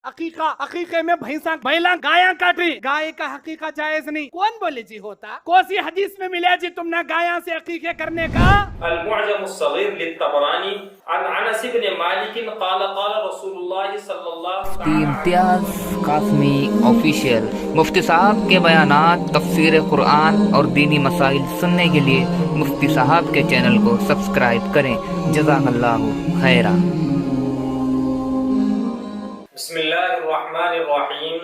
عقیقے میں بھیلا گایا کاٹی، گائے کا حقیقہ جائز نہیں. کون بولے جی ہوتا؟ کوسی حدیث میں ملے جی تم نے گایا سے عقیقے کرنے کا؟ المعجم الصغیر للطبرانی عن انس بن مالک قال قال رسول اللہ صلی اللہ علیہ وسلم. امتیاز قاسمی آفیشیل. مفتی صاحب کے بیانات، تفسیر قرآن اور دینی مسائل سننے کے لیے مفتی صاحب کے چینل کو سبسکرائب کریں. جزاک اللہ خیرہ. بسم اللہ الرحمن الرحیم.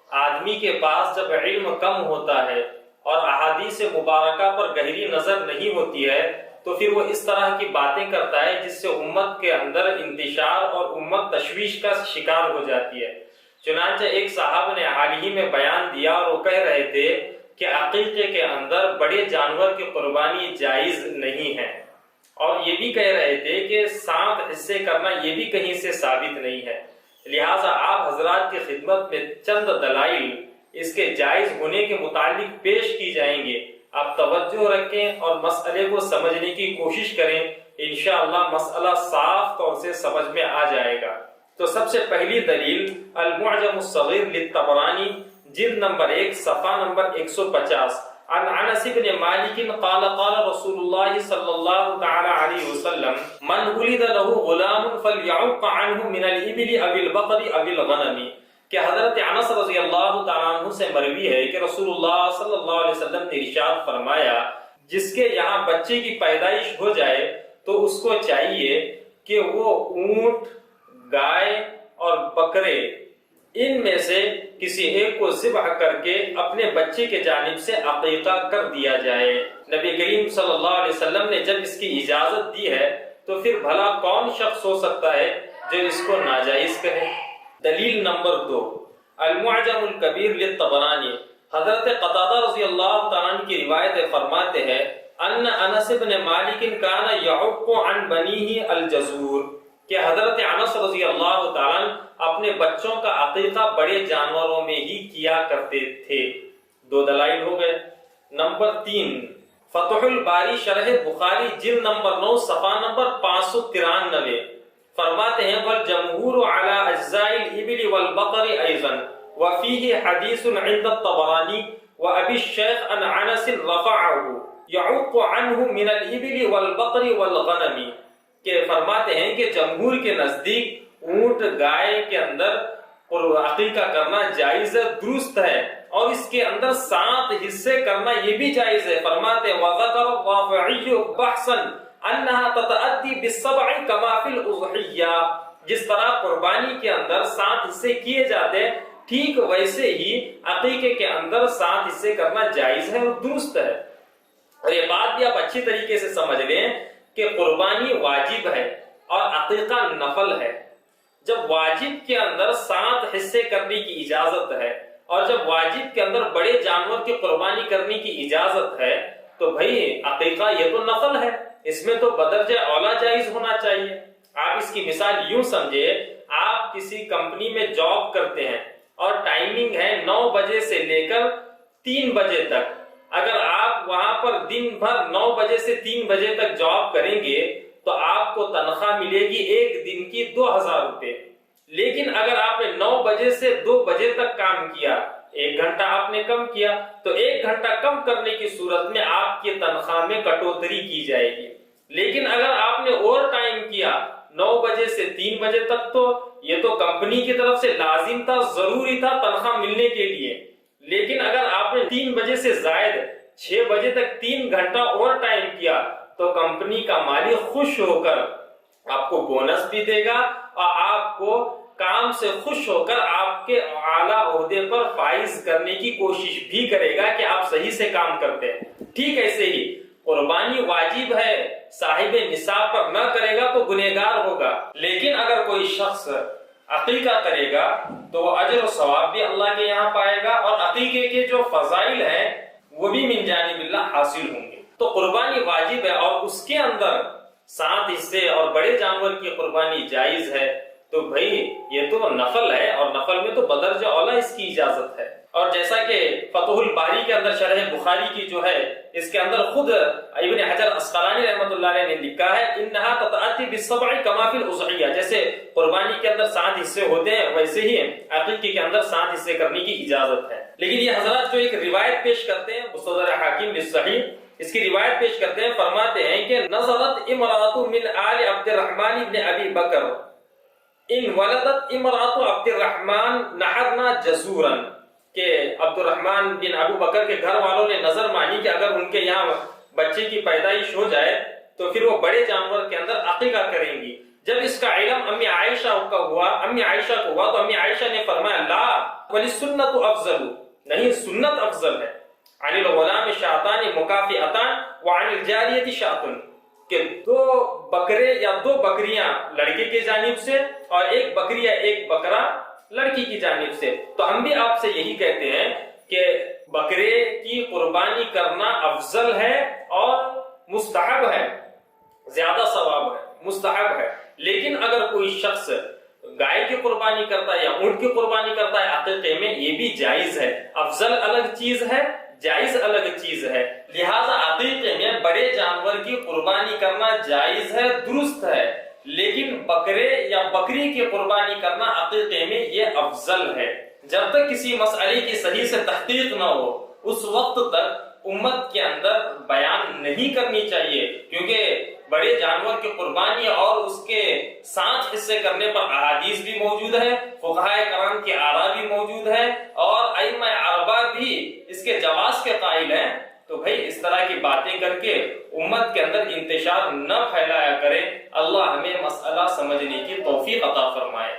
آدمی کے پاس جب علم کم ہوتا ہے اور احادیث مبارکہ پر گہری نظر نہیں ہوتی ہے تو پھر وہ اس طرح کی باتیں کرتا ہے جس سے امت کے اندر انتشار اور امت تشویش کا شکار ہو جاتی ہے. چنانچہ ایک صاحب نے حال ہی میں بیان دیا اور وہ کہہ رہے تھے کہ عقیقے کے اندر بڑے جانور کی قربانی جائز نہیں ہے، اور یہ بھی کہہ رہے تھے کہ 7 حصے کرنا یہ بھی کہیں سے ثابت نہیں ہے. لہٰذا آپ حضرات کی خدمت میں چند دلائل اس کے جائز ہونے کے متعلق پیش کی جائیں گے. آپ توجہ رکھیں اور مسئلے کو سمجھنے کی کوشش کریں. انشاءاللہ مسئلہ صاف طور سے سمجھ میں آ جائے گا. تو سب سے پہلی دلیل المعجم الصغیر للطبرانی جلد نمبر 1 صفحہ نمبر 150 عن انس بن مالک قال قال رسول اللہ صلی اللہ تعالی علیہ وسلم من ولد له غلام فليعق عنه من الابل او البقر او الغنم. کہ حضرت انس رضی اللہ تعالیٰ عنہ سے مروی ہے کہ رسول اللہ صلی اللہ علیہ وسلم نے ارشاد فرمایا جس کے یہاں بچے کی پیدائش ہو جائے تو اس کو چاہیے کہ وہ اونٹ، گائے اور بکرے ان میں سے کسی ایک کو ذبح کر کے اپنے بچے کے جانب سے عقیقہ کر دیا جائے. نبی کریم صلی اللہ علیہ وسلم نے جب اس کی اجازت دی ہے تو پھر بھلا کون شخص ہو سکتا ہے جو اس کو ناجائز کہے. دلیل نمبر 2 المعجم الکبیر للطبرانی. حضرت قتادہ رضی اللہ تعالیٰ عنہ کی روایت فرماتے ہیں ان انس بن مالک کان یعق عن بنیہ الجزور. کہ حضرت انس رضی اللہ تعالیٰ اپنے بچوں کا عقیقہ بڑے جانوروں میں ہی کیا کرتے تھے. 2 دلائل ہو گئے. نمبر 3 فتح الباری شرح بخاری جلد نمبر 9 صفحہ نمبر 593 فرماتے ہیں والجمہور علی اجزاء الابل والبقر ایضا وفیہ حدیث عند الطبرانی وابی الشیخ عن انس رفعه یعق عنہ من الابل والبقر والغنم. کہ فرماتے ہیں کہ جمہور کے نزدیک اونٹ گائے کے اندر عقیقہ کرنا جائز درست ہے، اور اس کے اندر 7 حصے کرنا یہ بھی جائز ہے. فرماتے ہیں وذکر الرافعی بحثا انہا تتأدی بالسبع کما فی الاضحیہ. جس طرح قربانی کے اندر 7 حصے کیے جاتے ہیں ٹھیک ویسے ہی عقیقے کے اندر 7 حصے کرنا جائز ہے اور درست ہے. اور یہ بات بھی آپ اچھی طریقے سے سمجھ لیں کہ قربانی واجب ہے اور عقیقہ نفل ہے. جب واجب کے اندر 7 حصے کرنے کی اجازت ہے اور جب واجب کے اندر بڑے جانور کی قربانی کرنے کی اجازت ہے تو بھئی عقیقہ یہ تو نفل ہے، اس میں تو بدرجہ اولا جائز ہونا چاہیے. آپ اس کی مثال یوں سمجھے، آپ کسی کمپنی میں جاب کرتے ہیں اور ٹائمنگ ہے 9 بجے سے لے کر 3 بجے تک. اگر آپ وہاں پر دن بھر 9 بجے سے 3 بجے تک جاب کریں گے تو آپ کو تنخواہ ملے گی ایک دن کی 2000 روپے. لیکن اگر آپ نے 9 بجے سے 2 بجے تک کام کیا، 1 گھنٹہ آپ نے کم کیا، تو 1 گھنٹہ کم کرنے کی صورت میں آپ کی تنخواہ میں کٹوتری کی جائے گی. لیکن اگر آپ نے اوور ٹائم کیا 9 بجے سے 3 بجے تک تو یہ تو کمپنی کی طرف سے لازم تھا، ضروری تھا تنخواہ ملنے کے لیے. لیکن اگر آپ نے 3 بجے سے زائد 6 بجے تک 3 گھنٹہ اوور ٹائم کیا تو کمپنی کا مالک خوش ہو کر آپ کو بونس بھی دے گا اور آپ کو کام سے خوش ہو کر آپ کے اعلیٰ عہدے پر فائز کرنے کی کوشش بھی کرے گا کہ آپ صحیح سے کام کرتے ہیں. ٹھیک ایسے ہی قربانی واجب ہے، صاحب نصاب پر نہ کرے گا تو گنہگار ہوگا. لیکن اگر کوئی شخص عقیقہ کرے گا تو وہ اجر و ثواب بھی اللہ کے یہاں پائے گا اور عقیقے کے جو فضائل ہیں وہ بھی من جانب اللہ حاصل ہوں گے. تو قربانی واجب ہے اور اس کے اندر 7 حصے اور بڑے جانور کی قربانی جائز ہے. تو بھئی یہ تو نفل ہے اور نفل میں تو بدرجہ اولا اس کی اجازت ہے. اور جیسا کہ فتح الباری کے اندر شرح بخاری کی جو ہے اس کے اندر خود ابن حجر اسقلانی رحمۃ اللہ علیہ نے لکھا ہے انہا تتأتی بالسبع کما فی الاضحیہ، جیسے قربانی کے اندر 7 حصے ہوتے ہیں ویسے ہی عقیقے کے اندر 7 حصے کرنے کی اجازت ہے۔ لیکن یہ حضرات جو ایک روایت پیش کرتے ہیں مستدرک حاکم بالصحیح، اس کی روایت پیش کرتے ہیں، فرماتے ہیں کہ نظرت امرأۃ من آل عبد الرحمن بن ابی بکر ان ولدت امرأۃ عبد الرحمن نحرنا جزورا، کہ عبد الرحمن بن ابو بکر کے گھر والوں نے نظر مانی کہ اگر ان کے یہاں بچے کی پیدائش ہو جائے تو پھر وہ بڑے جانور کے اندر عقیقہ کریں گی۔ جب اس کا علم امی عائشہ کو ہوا تو امی عائشہ نے فرمایا لا وللسنت افضل، نہیں سنت افضل ہے، عن الغلام شاتان مکافئتان وعن الجاریۃ شاۃ، کہ 2 بکرے یا 2 بکریاں لڑکے کی جانب سے اور 1 بکری یا 1 بکرا لڑکی کی جانب سے۔ تو ہم بھی آپ سے یہی کہتے ہیں کہ بکرے کی قربانی کرنا افضل ہے اور مستحب ہے، زیادہ ثواب ہے، مستحب ہے۔ لیکن اگر کوئی شخص گائے کی قربانی کرتا ہے یا اونٹ کی قربانی کرتا ہے عقیقے میں، یہ بھی جائز ہے، افضل الگ چیز ہے، جائز الگ چیز ہے۔ لہذا عقیقے میں بڑے جانور کی قربانی کرنا جائز ہے، درست ہے، لیکن بکرے یا بکری کی قربانی کرنا عقیقے میں یہ افضل ہے۔ جب تک کسی مسئلے کی صحیح سے تحقیق نہ ہو اس وقت تک امت کے اندر بیان نہیں کرنی چاہیے، کیونکہ بڑے جانور کی قربانی اور اس کے 7 حصے کرنے پر احادیث بھی موجود ہے، فقہائے کرام کی آراء بھی موجود ہے، اور ائمہ اربعہ بھی اس کے جواز کے قائل ہیں۔ تو بھائی اس طرح کی باتیں کر کے امت کے اندر انتشار نہ پھیلایا کریں۔ اللہ ہمیں مسئلہ سمجھنے کی توفیق عطا فرمائے۔